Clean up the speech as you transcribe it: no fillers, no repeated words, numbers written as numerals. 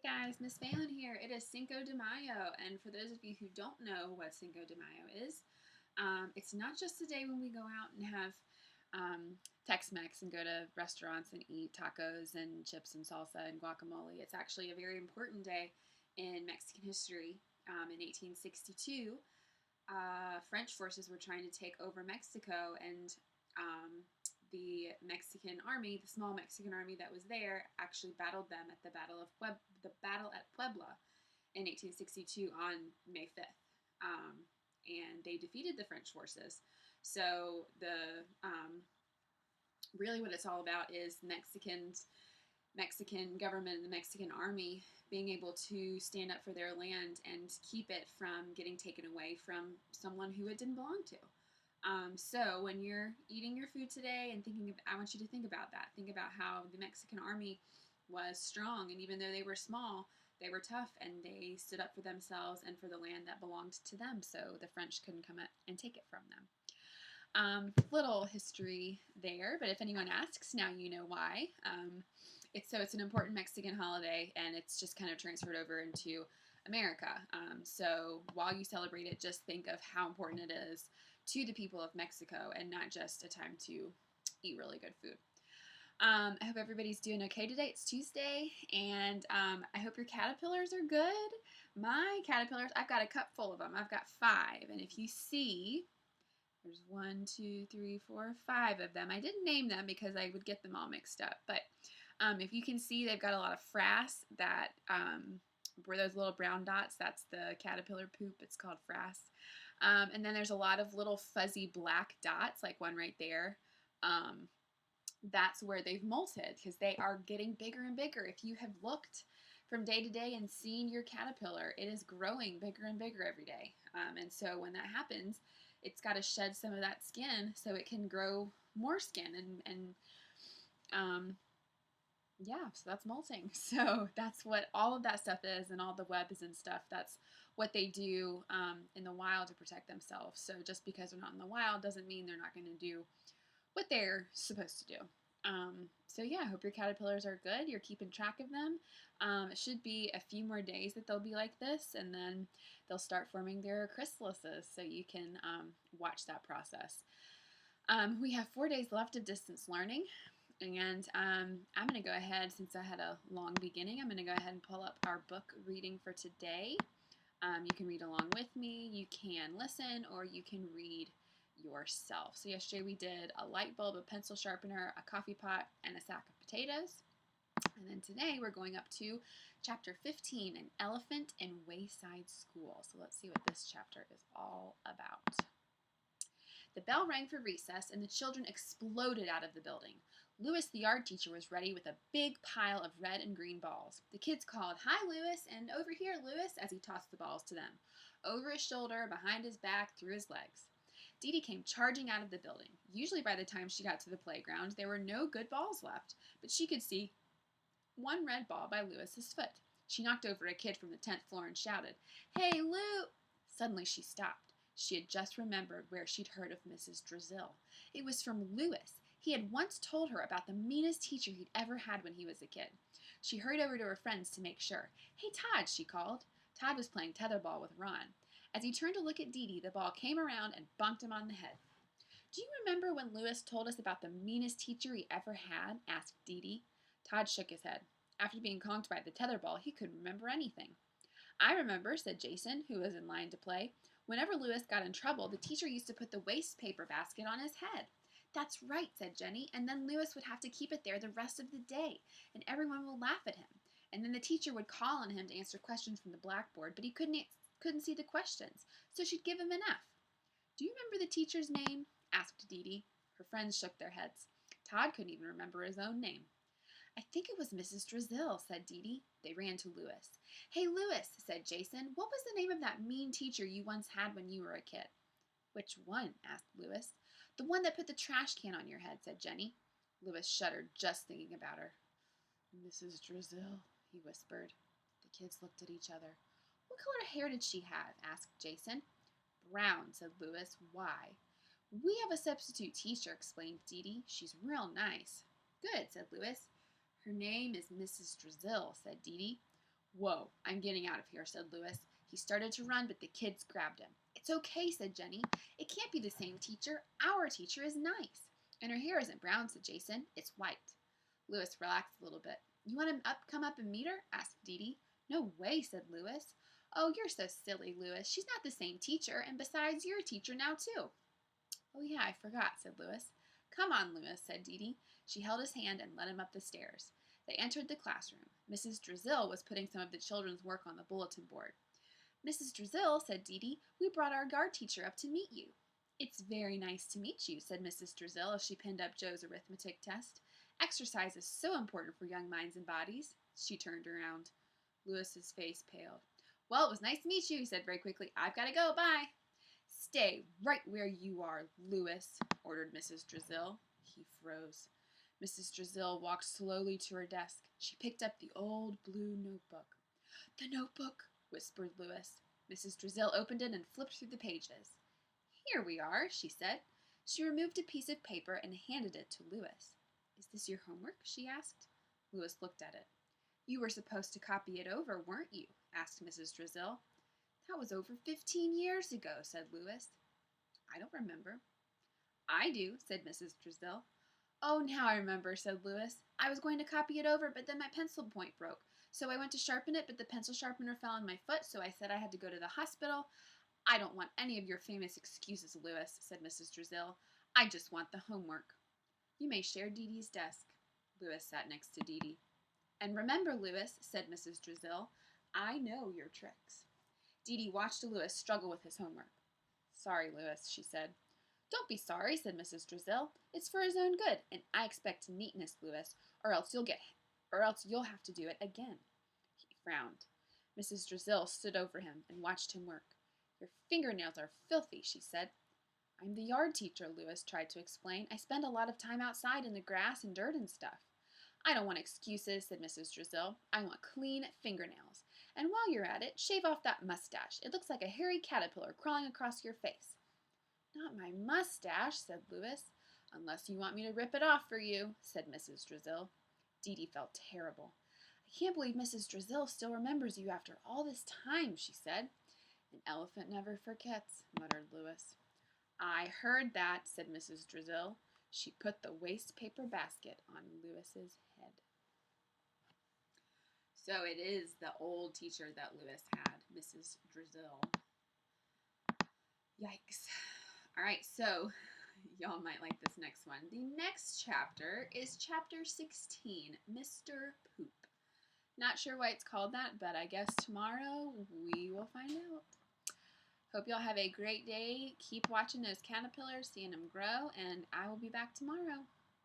Guys, Miss Phelan here. It is Cinco de Mayo, and for those of you who don't know what Cinco de Mayo is, it's not just a day when we go out and have Tex-Mex and go to restaurants and eat tacos and chips and salsa and guacamole. It's actually a very important day in Mexican history. In 1862, French forces were trying to take over Mexico, and the Mexican army, the small Mexican army that was there, actually battled them at the Battle at Puebla in 1862 on May 5th, and they defeated the French forces. So the really what it's all about is Mexican government and the Mexican army being able to stand up for their land and keep it from getting taken away from someone who it didn't belong to. So when you're eating your food today and I want you to think about that. Think about how the Mexican army was strong, and even though they were small, they were tough, and they stood up for themselves and for the land that belonged to them, so the French couldn't come and take it from them. Little history there, but if anyone asks, now you know why. It's an important Mexican holiday, and it's just kind of transferred over into America. So while you celebrate it, just think of how important it is to the people of Mexico and not just a time to eat really good food. I hope everybody's doing okay today. It's Tuesday, and I hope your caterpillars are good. My caterpillars, I've got a cup full of them. I've got 5, and if you see, there's 1, 2, 3, 4, 5 of them. I didn't name them because I would get them all mixed up, but if you can see, they've got a lot of frass that where those little brown dots, that's the caterpillar poop. It's called frass. And then there's a lot of little fuzzy black dots, like one right there. That's where they've molted because they are getting bigger and bigger. If you have looked from day to day and seen your caterpillar, it is growing bigger and bigger every day. And so when that happens, it's got to shed some of that skin so it can grow more skin. Yeah, so that's molting. So that's what all of that stuff is, and all the webs and stuff. That's what they do in the wild to protect themselves. So just because they're not in the wild doesn't mean they're not going to do what they're supposed to do. So yeah, I hope your caterpillars are good. You're keeping track of them. It should be a few more days that they'll be like this, and then they'll start forming their chrysalises, so you can watch that process. We have 4 days left of distance learning. And I'm going to go ahead, since I had a long beginning, I'm going to go ahead and pull up our book reading for today. You can read along with me, you can listen, or you can read yourself. So yesterday we did a light bulb, a pencil sharpener, a coffee pot, and a sack of potatoes. And then today we're going up to chapter 15, An Elephant in Wayside School. So let's see what this chapter is all about. The bell rang for recess, and the children exploded out of the building. Louis, the art teacher, was ready with a big pile of red and green balls. The kids called, "Hi, Louis," and "Over here, Louis," as he tossed the balls to them. Over his shoulder, behind his back, through his legs. Deedee came charging out of the building. Usually by the time she got to the playground, there were no good balls left, but she could see one red ball by Louis's foot. She knocked over a kid from the 10th floor and shouted, "Hey, Lou!" Suddenly she stopped. She had just remembered where she'd heard of Mrs. Drazil. It was from Louis. He had once told her about the meanest teacher he'd ever had when he was a kid. She hurried over to her friends to make sure. "Hey, Todd," she called. Todd was playing tetherball with Ron. As he turned to look at Deedee, the ball came around and bonked him on the head. "Do you remember when Louis told us about the meanest teacher he ever had?" asked Deedee. Todd shook his head. After being conked by the tetherball, he couldn't remember anything. "I remember," said Jason, who was in line to play. "Whenever Louis got in trouble, the teacher used to put the waste paper basket on his head." "That's right," said Jenny, "and then Louis would have to keep it there the rest of the day, and everyone would laugh at him. And then the teacher would call on him to answer questions from the blackboard, but he couldn't see the questions, so she'd give him an F." "Do you remember the teacher's name?" asked Deedee. Her friends shook their heads. Todd couldn't even remember his own name. "I think it was Mrs. Drazil," said Deedee. They ran to Louis. "Hey, Louis," said Jason, "what was the name of that mean teacher you once had when you were a kid?" "Which one?" asked Louis. "The one that put the trash can on your head," said Jenny. Louis shuddered just thinking about her. "Mrs. Drazil," he whispered. The kids looked at each other. "What color hair did she have?" asked Jason. "Brown," said Louis. "Why?" "We have a substitute teacher," explained Deedee. "She's real nice." "Good," said Louis. "Her name is Mrs. Drazil," said Deedee. Whoa, I'm getting out of here, said Louis. He started to run, but the kids grabbed him. It's okay, said Jenny. It can't be the same teacher. Our teacher is nice. And her hair isn't brown, said Jason. It's white. Louis relaxed a little bit. You want to come up and meet her? Asked Deedee. No way, said Louis. Oh, you're so silly, Louis. She's not the same teacher, and besides, you're a teacher now, too. Oh, yeah, I forgot, said Louis. Come on, Louis, said Deedee. She held his hand and led him up the stairs. They entered the classroom. Mrs. Drazil was putting some of the children's work on the bulletin board. Mrs. Drazil, said Deedee, we brought our guard teacher up to meet you. It's very nice to meet you, said Mrs. Drazil as she pinned up Joe's arithmetic test. Exercise is so important for young minds and bodies. She turned around. Louis's face paled. Well, it was nice to meet you, he said very quickly. I've got to go. Bye. Stay right where you are, Louis, ordered Mrs. Drazil. He froze. Mrs. Drazil walked slowly to her desk. She picked up the old blue notebook. The notebook, whispered Louis. Mrs. Drazil opened it and flipped through the pages. Here we are, she said. She removed a piece of paper and handed it to Louis. Is this your homework? She asked. Louis looked at it. You were supposed to copy it over, weren't you? Asked Mrs. Drazil. That was over 15 years ago, said Louis. I don't remember. I do, said Mrs. Drazil. Oh, now I remember, said Louis. I was going to copy it over, but then my pencil point broke. So I went to sharpen it, but the pencil sharpener fell on my foot, so I said I had to go to the hospital. I don't want any of your famous excuses, Louis, said Mrs. Drazil. I just want the homework. You may share Deedee's desk. Louis sat next to Deedee. And remember, Louis, said Mrs. Drazil, I know your tricks. Deedee watched Louis struggle with his homework. Sorry, Louis, she said. Don't be sorry, said Mrs. Drazil. It's for his own good, and I expect neatness, Louis, or else you'll have to do it again. He frowned. Mrs. Drazil stood over him and watched him work. Your fingernails are filthy, she said. I'm the yard teacher, Louis tried to explain. I spend a lot of time outside in the grass and dirt and stuff. I don't want excuses, said Mrs. Drazil. I want clean fingernails. And while you're at it, shave off that mustache. It looks like a hairy caterpillar crawling across your face. Not my mustache, said Louis. Unless you want me to rip it off for you, said Mrs. Drazil. Deedee felt terrible. I can't believe Mrs. Drazil still remembers you after all this time, she said. An elephant never forgets, muttered Louis. I heard that, said Mrs. Drazil. She put the waste paper basket on Louis's head. So it is the old teacher that Louis had, Mrs. Drazil. Yikes. All right, so y'all might like this next one. The next chapter is chapter 16, Mr. Poop. Not sure why it's called that, but I guess tomorrow we will find out. Hope y'all have a great day. Keep watching those caterpillars, seeing them grow, and I will be back tomorrow.